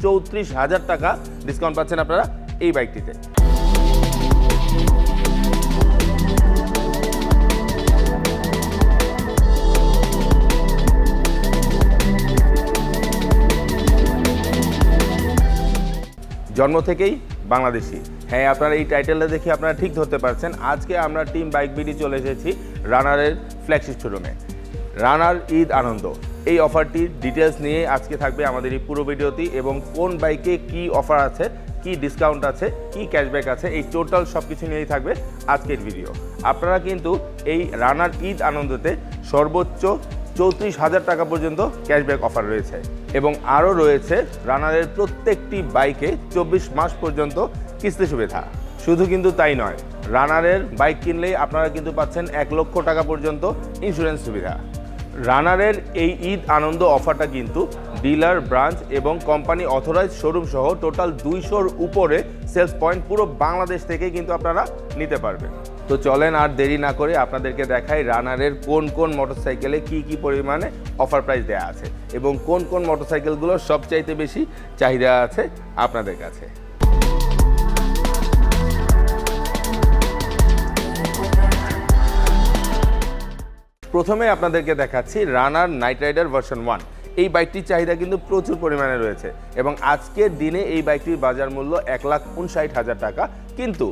34,000 টাকা ডিসকাউন্ট পাচ্ছেন আপনারা এই বাইকটিতে। জন্ম থেকেই বাংলাদেশি, হ্যাঁ আপনারা এই টাইটেলটা দেখে আপনারা ঠিক ধরতে পারছেন। আজকে আমরা টিম বাইক বিডি চলে এসেছি রানারের ফ্ল্যাগশিপ শোরুমে। রানার ঈদ আনন্দ এই অফারটির ডিটেলস নিয়ে আজকে থাকবে আমাদের এই পুরো ভিডিওটি, এবং কোন বাইকে কি অফার আছে, কি ডিসকাউন্ট আছে, কি ক্যাশব্যাক আছে, এই টোটাল সব কিছু নিয়েই থাকবে আজকের ভিডিও। আপনারা কিন্তু এই রানার ঈদ আনন্দতে সর্বোচ্চ 34,000 টাকা পর্যন্ত ক্যাশব্যাক অফার রয়েছে, এবং আরও রয়েছে রানারের প্রত্যেকটি বাইকে 24 মাস পর্যন্ত কিস্তি সুবিধা। শুধু কিন্তু তাই নয়, রানারের বাইক কিনলেই আপনারা কিন্তু পাচ্ছেন 1 লক্ষ টাকা পর্যন্ত ইন্স্যুরেন্স সুবিধা। রানারের এই ঈদ আনন্দ অফারটা কিন্তু ডিলার, ব্রাঞ্চ এবং কোম্পানি অথরাইজ শোরুম সহ টোটাল 200-র উপরে সেলস পয়েন্ট পুরো বাংলাদেশ থেকে কিন্তু আপনারা নিতে পারবেন। তো চলেন আর দেরি না করে আপনাদেরকে দেখাই রানারের কোন কোন মোটরসাইকেলে কি পরিমাণে অফার প্রাইস দেওয়া আছে, এবং কোন কোন মোটরসাইকেলগুলোর সবচাইতে বেশি চাহিদা আছে আপনাদের কাছে। প্রথমে আপনাদেরকে দেখাচ্ছি রানার নাইট রাইডার ভার্সন 1। এই বাইকটির চাহিদা কিন্তু প্রচুর পরিমাণে রয়েছে, এবং আজকের দিনে এই বাইকটির বাজার মূল্য 1,59,000 টাকা। কিন্তু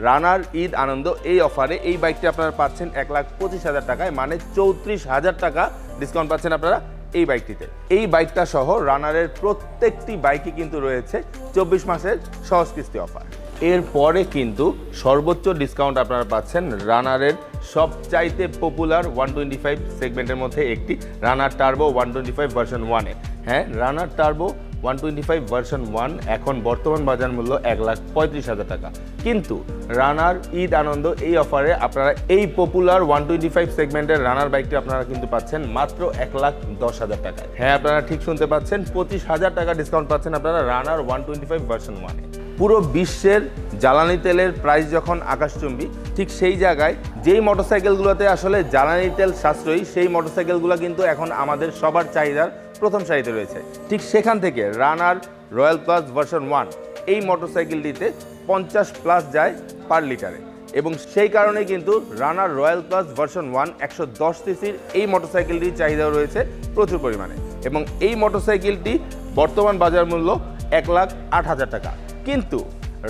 রানার ঈদ আনন্দ এই অফারে এই বাইকটি আপনারা পাচ্ছেন 1,25,000 টাকায়, মানে 34,000 টাকা ডিসকাউন্ট পাচ্ছেন আপনারা এই বাইকটিতে। এই বাইকটা সহ রানারের প্রত্যেকটি বাইকে কিন্তু রয়েছে 24 মাসের সহজ কিস্তি অফার। এরপরে কিন্তু সর্বোচ্চ ডিসকাউন্ট আপনারা পাচ্ছেন রানারের সবচাইতে পপুলার 125 সেগমেন্টের মধ্যে একটি রানার টার্বো 125 ভার্সন 1-এ। হ্যাঁ, রানার টার্বো 125 ভার্সন 1 এখন বর্তমান বাজার মূল্য 1,35,000 টাকা। কিন্তু রানার ঈদ আনন্দ এই অফারে আপনারা এই পপুলার 125 সেগমেন্টের রানার বাইকটি আপনারা কিন্তু পাচ্ছেন মাত্র 1,10,000 টাকায়। হ্যাঁ, আপনারা ঠিক শুনতে পাচ্ছেন, 25,000 টাকা ডিসকাউন্ট পাচ্ছেন আপনারা রানার 125 ভার্সন 1-এ। পুরো বিশ্বের জ্বালানি তেলের প্রাইস যখন আকাশচুম্বী, ঠিক সেই জায়গায় যেই মোটরসাইকেলগুলোতে আসলে জ্বালানি তেল সাশ্রয়ী, সেই মোটরসাইকেলগুলো কিন্তু এখন আমাদের সবার চাহিদার প্রথম সারিতে রয়েছে। ঠিক সেখান থেকে রানার রয়্যাল প্লাস ভার্সন 1 এই মোটরসাইকেলটিতে 50+ যায় পার লিটারে, এবং সেই কারণে কিন্তু রানার রয়্যাল প্লাস ভার্সন 1 110 সিসির এই মোটরসাইকেলটির চাহিদাও রয়েছে প্রচুর পরিমাণে, এবং এই মোটরসাইকেলটি বর্তমান বাজার মূল্য 1,08,000 টাকা। কিন্তু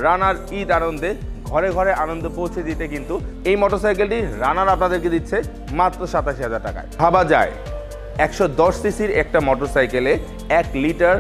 রানার ঈদ আনন্দে ঘরে ঘরে আনন্দ পৌঁছে দিতে কিন্তু এই মোটরসাইকেলটি রানার আপনাদেরকে দিচ্ছে মাত্র 87,000 টাকায়। ভাবা যায় 110 সিসির একটা মোটরসাইকেলে 1 লিটার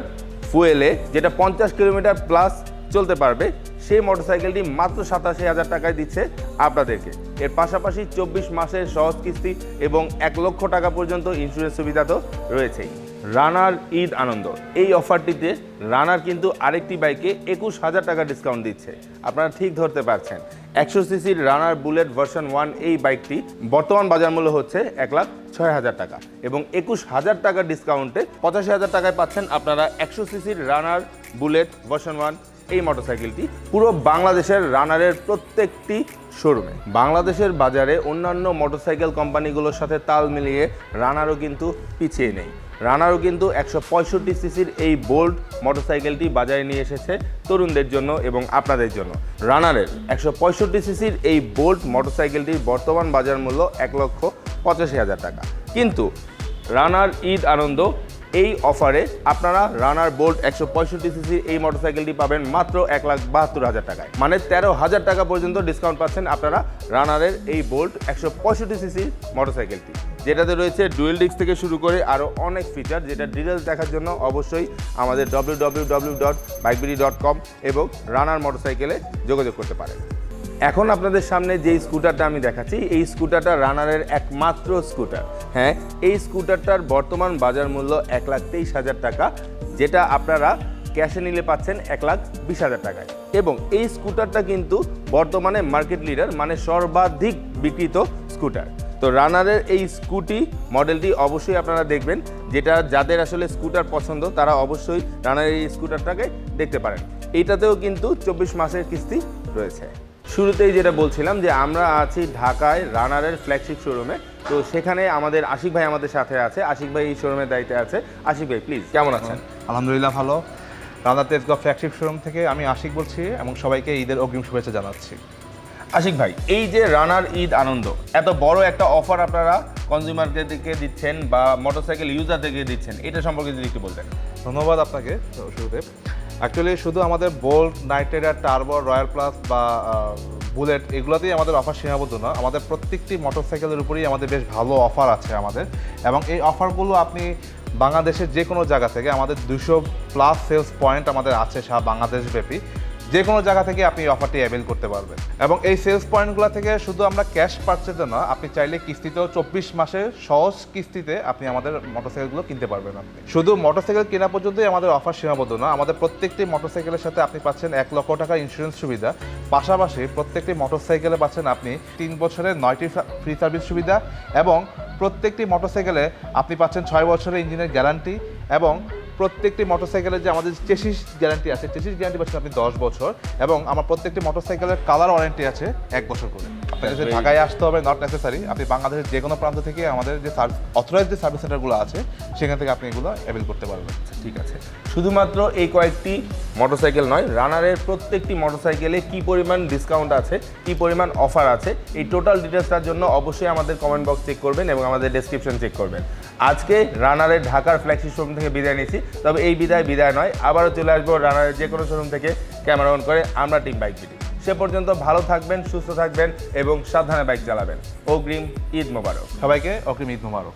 ফুয়েলে যেটা 50 কিলোমিটার প্লাস চলতে পারবে, সেই মোটরসাইকেলটি মাত্র 87,000 টাকায় দিচ্ছে আপনাদেরকে। এর পাশাপাশি 24 মাসের সহজ কিস্তি এবং 1 লক্ষ টাকা পর্যন্ত ইন্স্যুরেন্স সুবিধা তো রয়েছেই। রানার ঈদ আনন্দ এই অফারটিতে রানার কিন্তু আরেকটি বাইকে 21,000 টাকা ডিসকাউন্ট দিচ্ছে। আপনারা ঠিক ধরতে পারছেন, 100 সিসির রানার বুলেট ভার্সন 1 এই বাইকটি বর্তমান বাজার মূল্য হচ্ছে 1,06,000 টাকা, এবং 21,000 টাকা ডিসকাউন্টে 85,000 টাকায় পাচ্ছেন আপনারা 100 সিসির রানার বুলেট ভার্সন 1 এই মোটরসাইকেলটি পুরো বাংলাদেশের রানারের প্রত্যেকটি শোরুমে। বাংলাদেশের বাজারে অন্যান্য মোটরসাইকেল কোম্পানিগুলোর সাথে তাল মিলিয়ে রানারও কিন্তু পিছিয়ে নেই। রানারও কিন্তু 165 সিসির এই বোল্ড মোটরসাইকেলটি বাজারে নিয়ে এসেছে তরুণদের জন্য এবং আপনাদের জন্য। রানারের 165 সিসির এই বোল্ড মোটরসাইকেলটির বর্তমান বাজার মূল্য 1,85,000 টাকা। কিন্তু রানার ঈদ আনন্দ এই অফারে আপনারা রানার বোল্ট 165 সিসি এই মোটরসাইকেলটি পাবেন মাত্র 1,72,000 টাকায়, মানে 13,000 টাকা পর্যন্ত ডিসকাউন্ট পাচ্ছেন আপনারা রানারের এই বোল্ট 165 সিসি মোটরসাইকেলটি, যেটাতে রয়েছে ডুয়েল ডিস্ক থেকে শুরু করে আরও অনেক ফিচার, যেটা ডিটেলস দেখার জন্য অবশ্যই আমাদের www.bikebidi.com এবং রানার মোটরসাইকেলে যোগাযোগ করতে পারেন। এখন আপনাদের সামনে যে স্কুটারটা আমি দেখাচ্ছি, এই স্কুটারটা রানারের একমাত্র স্কুটার। হ্যাঁ, এই স্কুটারটার বর্তমান বাজার মূল্য 1,23,000 টাকা, যেটা আপনারা ক্যাশে নিলে পাচ্ছেন 1,20,000 টাকায়, এবং এই স্কুটারটা কিন্তু বর্তমানে মার্কেট লিডার, মানে সর্বাধিক বিক্রিত স্কুটার। তো রানারের এই স্কুটি মডেলটি অবশ্যই আপনারা দেখবেন, যেটা যাদের আসলে স্কুটার পছন্দ তারা অবশ্যই রানারের এই স্কুটারটাকে দেখতে পারেন। এইটাতেও কিন্তু 24 মাসের কিস্তি রয়েছে। শুরুতেই যেটা বলছিলাম যে আমরা আছি ঢাকায় রানারের ফ্ল্যাগশিপ শোরুমে, তো সেখানে আমাদের আশিক ভাই আমাদের সাথে আছে। আশিক ভাই এই শোরুমের দায়িত্বে আছে। আশিক ভাই প্লিজ, কেমন আছেন? আলহামদুলিল্লাহ ভালো। রানা তেজগাঁও ফ্ল্যাগশিপ শোরুম থেকে আমি আশিক বলছি এবং সবাইকে ঈদের অগ্রিম শুভেচ্ছা জানাচ্ছি। আশিক ভাই, এই যে রানার ঈদ আনন্দ, এত বড় একটা অফার আপনারা কনজিউমারদেরকে দিচ্ছেন বা মোটরসাইকেল ইউজারদেরকে দিচ্ছেন, এটা সম্পর্কে যদি একটু বলতেন। ধন্যবাদ আপনাকে। শুরুতে অ্যাকচুয়ালি শুধু আমাদের Bolt, Night Rider, Turbo, Royal Plus বা বুলেট এগুলোতেই আমাদের অফার সীমাবদ্ধ না, আমাদের প্রত্যেকটি মোটরসাইকেলের উপরেই আমাদের বেশ ভালো অফার আছে আমাদের, এবং এই অফারগুলো আপনি বাংলাদেশের যে কোনো জায়গা থেকে, আমাদের 200+ সেলস পয়েন্ট আমাদের আছে সারা বাংলাদেশব্যাপী, যে কোনো জায়গা থেকে আপনি এই অফারটি অ্যাভেল করতে পারবেন। এবং এই সেলস পয়েন্টগুলো থেকে শুধু আমরা ক্যাশ পারচেজে না, আপনি চাইলে কিস্তিতেও 24 মাসের সহজ কিস্তিতে আপনি আমাদের মোটরসাইকেলগুলো কিনতে পারবেন। আপনি শুধু মোটরসাইকেল কেনা পর্যন্তই আমাদের অফার সীমাবদ্ধ না, আমাদের প্রত্যেকটি মোটরসাইকেলের সাথে আপনি পাচ্ছেন 1 লক্ষ টাকা ইন্স্যুরেন্স সুবিধা, পাশাপাশি প্রত্যেকটি মোটরসাইকেলে পাচ্ছেন আপনি 3 বছরের 9টি ফ্রি সার্ভিস সুবিধা, এবং প্রত্যেকটি মোটরসাইকেলে আপনি পাচ্ছেন 6 বছরের ইঞ্জিনের গ্যারান্টি, এবং প্রত্যেকটি মোটরসাইকেলের যে আমাদের চেসিস গ্যারান্টি আছে, চেসিস গ্যারান্টি পাচ্ছেন আপনি 10 বছর, এবং আমার প্রত্যেকটি মোটরসাইকেলের কালার ওয়ারেন্টি আছে 1 বছর করে। আপনাকে যে ঢাকায় আসতে হবে নট নেসেসারি, আপনি বাংলাদেশের যে কোনো প্রান্ত থেকে আমাদের যে অথরাইজড যে সার্ভিস সেন্টারগুলো আছে সেখান থেকে আপনি এগুলো অ্যাভেল করতে পারবেন। ঠিক আছে, শুধুমাত্র এই কয়েকটি মোটরসাইকেল নয়, রানারের প্রত্যেকটি মোটরসাইকেলে কি পরিমাণ ডিসকাউন্ট আছে, কি পরিমাণ অফার আছে, এই টোটাল ডিটেলসটার জন্য অবশ্যই আমাদের কমেন্ট বক্স চেক করবেন এবং আমাদের ডেসক্রিপশন চেক করবেন। আজকে রানারের ঢাকার ফ্ল্যাগশিপ শোরুম থেকে বিদায় নিয়েছি, তবে এই বিদায় নয়, আবারও চলে আসবো রানারের যে কোনো শোরুম থেকে ক্যামেরা অন করে আমরা টিম বাইক বিডি। সে পর্যন্ত ভালো থাকবেন, সুস্থ থাকবেন এবং সাবধানে বাইক চালাবেন। অগ্রিম ঈদ মোবারক সবাইকে, অগ্রিম ঈদ মোবারক।